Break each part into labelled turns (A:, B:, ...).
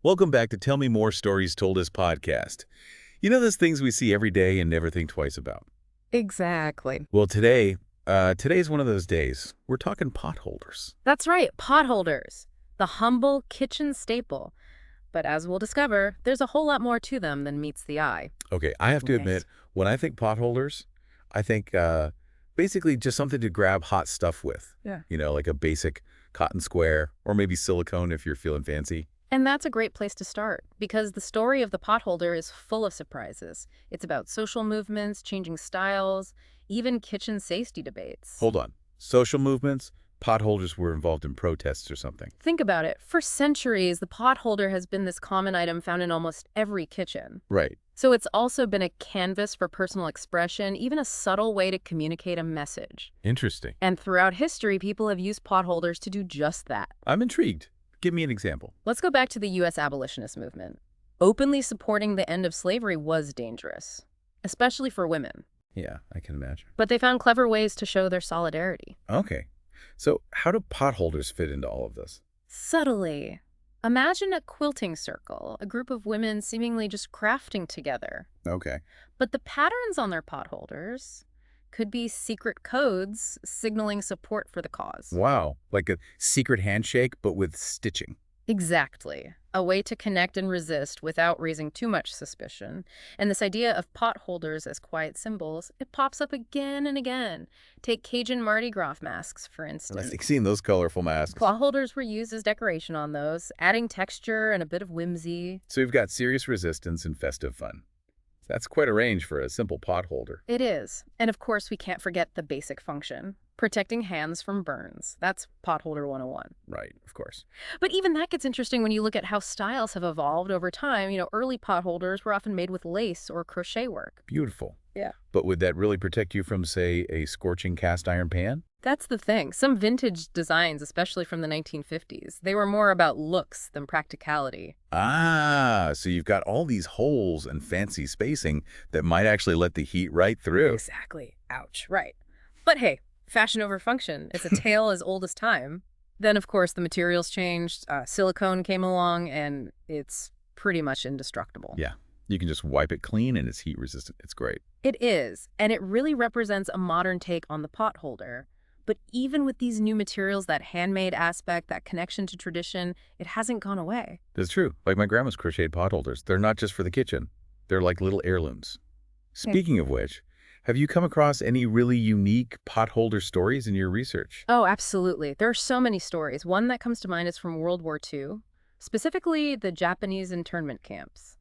A: Welcome back to Tell Me More Stories Told Us podcast. You know those things we see every day and never think twice about?
B: Exactly.
A: Well, today's one of those days. We're talking potholders.
B: That's right, potholders, the humble kitchen staple. But as we'll discover, there's a whole lot more to them than meets the eye.
A: Okay, I have to
B: Yes.
A: admit, when I think potholders, I think basically just something to grab hot stuff with.
B: Yeah.
A: You know, like a basic cotton square or maybe silicone if you're feeling fancy.
B: And that's a great place to start, because the story of the potholder is full of surprises. It's about social movements, changing styles, even kitchen safety debates.
A: Hold on. Social movements, potholders were involved in protests or something.
B: Think about it. For centuries, the potholder has been this common item found in almost every kitchen.
A: Right.
B: So it's also been a canvas for personal expression, even a subtle way to communicate a message.
A: Interesting.
B: And throughout history, people have used potholders to do just that.
A: I'm intrigued. Give me an example.
B: Let's go back to the U.S. Abolitionist movement. Openly supporting the end of slavery was dangerous, especially for women.
A: Yeah, I can imagine.
B: But they found clever ways to show their solidarity.
A: Okay. So how do potholders fit into all of this?
B: Subtly. Imagine a quilting circle, a group of women seemingly just crafting together.
A: Okay.
B: But the patterns on their potholders could be secret codes signaling support for the cause.
A: Wow. Like a secret handshake, but with stitching.
B: Exactly. A way to connect and resist without raising too much suspicion. And this idea of potholders as quiet symbols, it pops up again and again. Take Cajun Mardi Gras masks, for
A: I
B: instance.
A: like seeing those colorful masks.
B: Potholders were used as decoration on those, adding texture and a bit of whimsy.
A: So you've got serious resistance and festive fun. That's quite a range for a simple potholder.
B: It is. And of course, we can't forget the basic function. Protecting hands from burns. That's Potholder 101.
A: Right, of course.
B: But even that gets interesting when you look at how styles have evolved over time. Early potholders were often made with lace or crochet work.
A: Beautiful.
B: Yeah.
A: But would that really protect you from, say, a scorching cast iron pan?
B: That's the thing. Some vintage designs, especially from the 1950s, they were more about looks than practicality.
A: Ah, so you've got all these holes and fancy spacing that might actually let the heat right through.
B: Exactly. Ouch. Right. But hey, fashion over function. It's a tale as old as time. Then, of course, the materials changed. Silicone came along, and it's pretty much indestructible.
A: Yeah, you can just wipe it clean and it's heat resistant. It's great.
B: It is, and it really represents a modern take on the potholder. But even with these new materials, that handmade aspect, that connection to tradition, it hasn't gone away.
A: That's true. Like my grandma's crocheted potholders. They're not just for the kitchen. They're like little heirlooms. Speaking of which, have you come across any really unique potholder stories in your research?
B: Oh, absolutely. There are so many stories. One that comes to mind is from World War II, specifically the Japanese internment camps.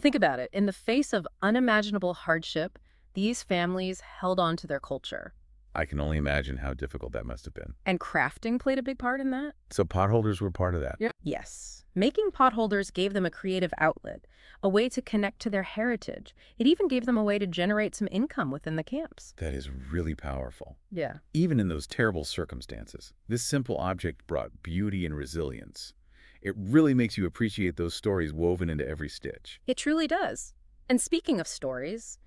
B: Think about it. In the face of unimaginable hardship, these families held on to their culture.
A: I can only imagine how difficult that must have been.
B: And crafting played a big part in that?
A: So potholders were part of that?
B: Yes. Making potholders gave them a creative outlet, a way to connect to their heritage. It even gave them a way to generate some income within the camps.
A: That is really powerful.
B: Yeah.
A: Even in those terrible circumstances, this simple object brought beauty and resilience. It really makes you appreciate those stories woven into every stitch.
B: It truly does. And speaking of stories,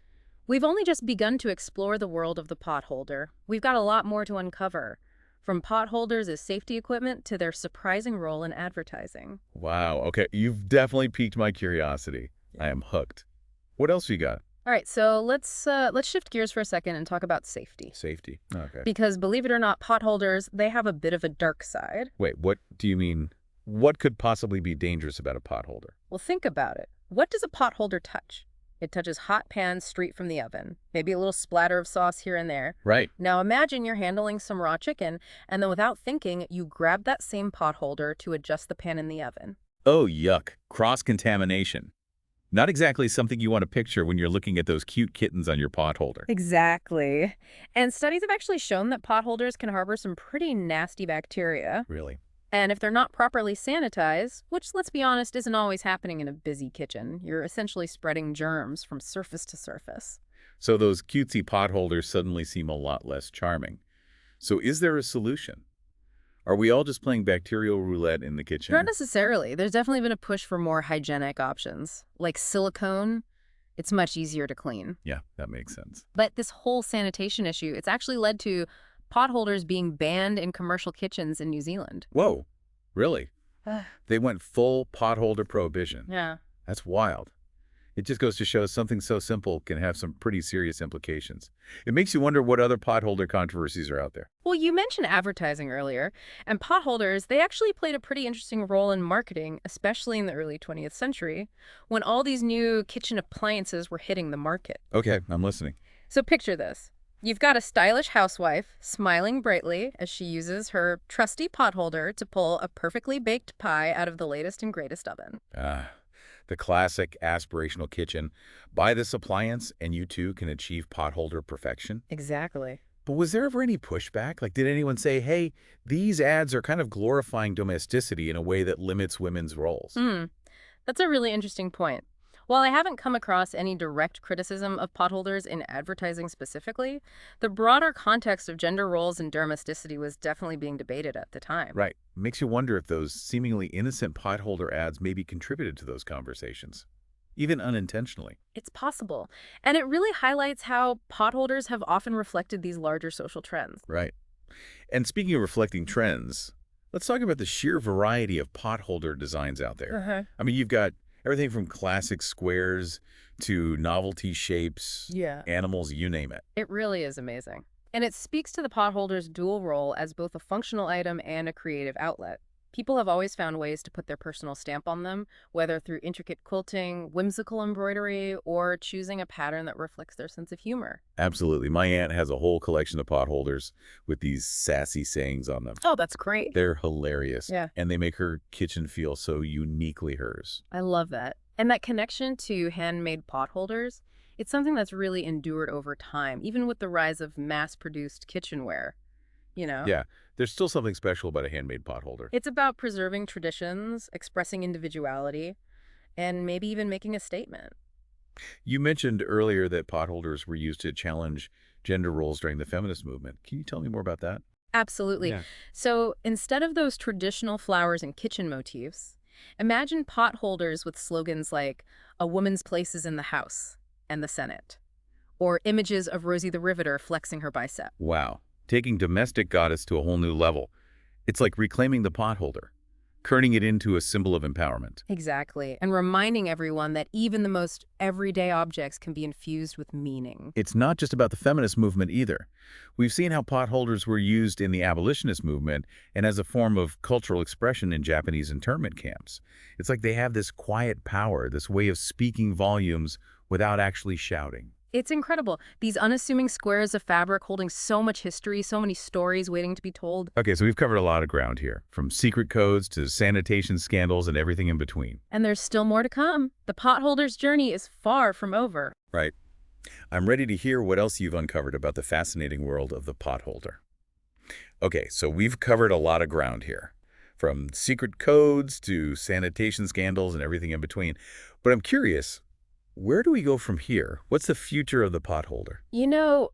B: we've only just begun to explore the world of the potholder. We've got a lot more to uncover, from potholders as safety equipment to their surprising role in advertising.
A: Wow, okay, you've definitely piqued my curiosity. I am hooked. What else you got?
B: All right, so let's shift gears for a second and talk about safety.
A: Safety. Okay.
B: Because believe it or not, potholders, they have a bit of a dark side.
A: Wait, what do you mean? What could possibly be dangerous about a potholder?
B: Well, think about it. What does a potholder touch? It touches hot pans straight from the oven, maybe a little splatter of sauce here and there.
A: Right.
B: Now imagine you're handling some raw chicken, and then without thinking, you grab that same potholder to adjust the pan in the oven.
A: Oh, yuck. Cross-contamination. Not exactly something you want to picture when you're looking at those cute kittens on your potholder.
B: Exactly. And studies have actually shown that potholders can harbor some pretty nasty bacteria.
A: Really?
B: And if they're not properly sanitized, which, let's be honest, isn't always happening in a busy kitchen, you're essentially spreading germs from surface to surface.
A: So those cutesy potholders suddenly seem a lot less charming. So is there a solution? Are we all just playing bacterial roulette in the kitchen?
B: Not necessarily. There's definitely been a push for more hygienic options. Like silicone, it's much easier to clean.
A: Yeah, that makes sense.
B: But this whole sanitation issue, it's actually led to potholders being banned in commercial kitchens in New Zealand.
A: Whoa, really? They went full potholder prohibition.
B: Yeah.
A: That's wild. It just goes to show something so simple can have some pretty serious implications. It makes you wonder what other potholder controversies are out there.
B: Well, you mentioned advertising earlier, and potholders, they actually played a pretty interesting role in marketing, especially in the early 20th century, when all these new kitchen appliances were hitting the market.
A: Okay, I'm listening.
B: So picture this. You've got a stylish housewife smiling brightly as she uses her trusty potholder to pull a perfectly baked pie out of the latest and greatest oven.
A: Ah, the classic aspirational kitchen. Buy this appliance and you too can achieve potholder perfection.
B: Exactly.
A: But was there ever any pushback? Like, did anyone say, hey, these ads are kind of glorifying domesticity in a way that limits women's roles?
B: Hmm. That's a really interesting point. While I haven't come across any direct criticism of potholders in advertising specifically, the broader context of gender roles and domesticity was definitely being debated at the time.
A: Right. Makes you wonder if those seemingly innocent potholder ads maybe contributed to those conversations, even unintentionally.
B: It's possible. And it really highlights how potholders have often reflected these larger social trends.
A: Right. And speaking of reflecting trends, let's talk about the sheer variety of potholder designs out there.
B: Uh-huh.
A: I mean, you've got everything from classic squares to novelty shapes,
B: Yeah.
A: animals, you name it.
B: It really is amazing. And it speaks to the potholder's dual role as both a functional item and a creative outlet. People have always found ways to put their personal stamp on them, whether through intricate quilting, whimsical embroidery, or choosing a pattern that reflects their sense of humor.
A: Absolutely. My aunt has a whole collection of potholders with these sassy sayings on them.
B: Oh, that's great.
A: They're hilarious.
B: Yeah.
A: And they make her kitchen feel so uniquely hers.
B: I love that. And that connection to handmade potholders, it's something that's really endured over time, even with the rise of mass-produced kitchenware, you know?
A: Yeah, there's still something special about a handmade potholder.
B: It's about preserving traditions, expressing individuality, and maybe even making a statement.
A: You mentioned earlier that potholders were used to challenge gender roles during the feminist movement. Can you tell me more about that?
B: Absolutely.
A: Yeah.
B: So instead of those traditional flowers and kitchen motifs, imagine potholders with slogans like, "A woman's place is in the house and the Senate," or images of Rosie the Riveter flexing her bicep.
A: Wow. Taking domestic goddess to a whole new level. It's like reclaiming the potholder, turning it into a symbol of empowerment.
B: Exactly. And reminding everyone that even the most everyday objects can be infused with meaning.
A: It's not just about the feminist movement either. We've seen how potholders were used in the abolitionist movement and as a form of cultural expression in Japanese internment camps. It's like they have this quiet power, this way of speaking volumes without actually shouting.
B: It's incredible. These unassuming squares of fabric holding so much history, so many stories waiting to be told.
A: Okay, so we've covered a lot of ground here, from secret codes to sanitation scandals and everything in between.
B: And there's still more to come. The potholder's journey is far from over.
A: Right. I'm ready to hear what else you've uncovered about the fascinating world of the potholder. Okay, so we've covered a lot of ground here, from secret codes to sanitation scandals and everything in between. But I'm curious, where do we go from here? What's the future of the potholder?
B: You know,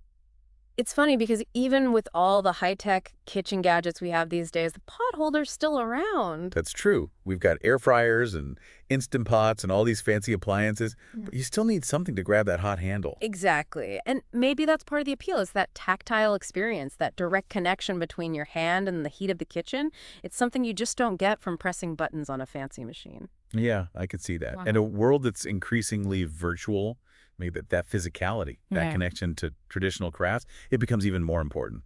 B: it's funny because even with all the high-tech kitchen gadgets we have these days, the potholder's still around.
A: That's true. We've got air fryers and Instant Pots and all these fancy appliances, but you still need something to grab that hot handle.
B: Exactly. And maybe that's part of the appeal, is that tactile experience, that direct connection between your hand and the heat of the kitchen. It's something you just don't get from pressing buttons on a fancy machine.
A: Yeah, I could see that.
B: Wow.
A: And a world that's increasingly virtual, maybe that physicality, that
B: Yeah.
A: connection to traditional crafts, it becomes even more important.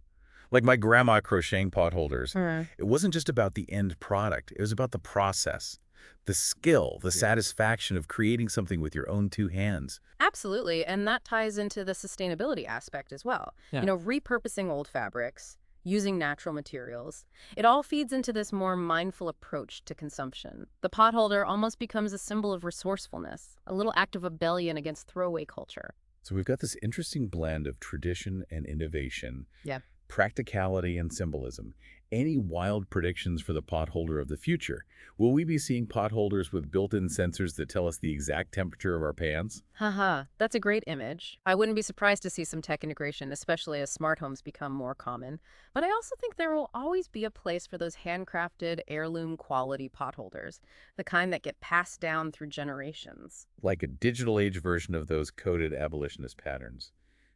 A: Like my grandma crocheting potholders, it wasn't just about the end product. It was about the process, the skill, the satisfaction of creating something with your own two hands.
B: Absolutely. And that ties into the sustainability aspect as well.
A: Yeah.
B: You know, repurposing old fabrics, using natural materials. It all feeds into this more mindful approach to consumption. The potholder almost becomes a symbol of resourcefulness, a little act of rebellion against throwaway culture.
A: So we've got this interesting blend of tradition and innovation,
B: Yeah.
A: practicality and symbolism. Any wild predictions for the potholder of the future? Will we be seeing potholders with built-in sensors that tell us the exact temperature of our pans?
B: Haha, that's a great image. I wouldn't be surprised to see some tech integration, especially as smart homes become more common. But I also think there will always be a place for those handcrafted, heirloom quality potholders, the kind that get passed down through generations.
A: Like a digital age version of those coded abolitionist patterns.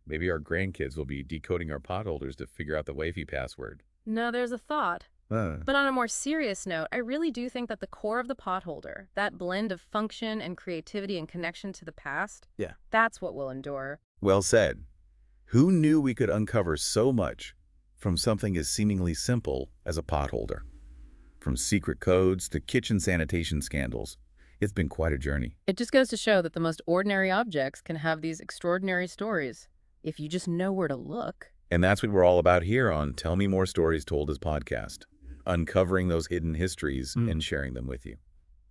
A: Maybe our grandkids will be decoding our potholders to figure out the Wi-Fi password.
B: No, there's a thought. But on a more serious note, I really do think that the core of the potholder, that blend of function and creativity and connection to the past,
A: Yeah.
B: that's what will endure.
A: Well said. Who knew we could uncover so much from something as seemingly simple as a potholder? From secret codes to kitchen sanitation scandals, it's been quite a journey.
B: It just goes to show that the most ordinary objects can have these extraordinary stories, if you just know where to look.
A: And that's what we're all about here on Tell Me More Stories Told as podcast, uncovering those hidden histories and sharing them with you.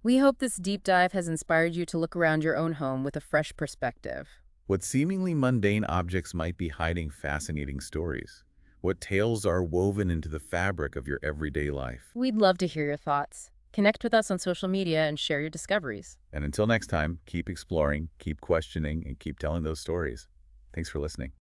B: We hope this deep dive has inspired you to look around your own home with a fresh perspective.
A: What seemingly mundane objects might be hiding fascinating stories? What tales are woven into the fabric of your everyday life?
B: We'd love to hear your thoughts. Connect with us on social media and share your discoveries.
A: And until next time, keep exploring, keep questioning, and keep telling those stories. Thanks for listening.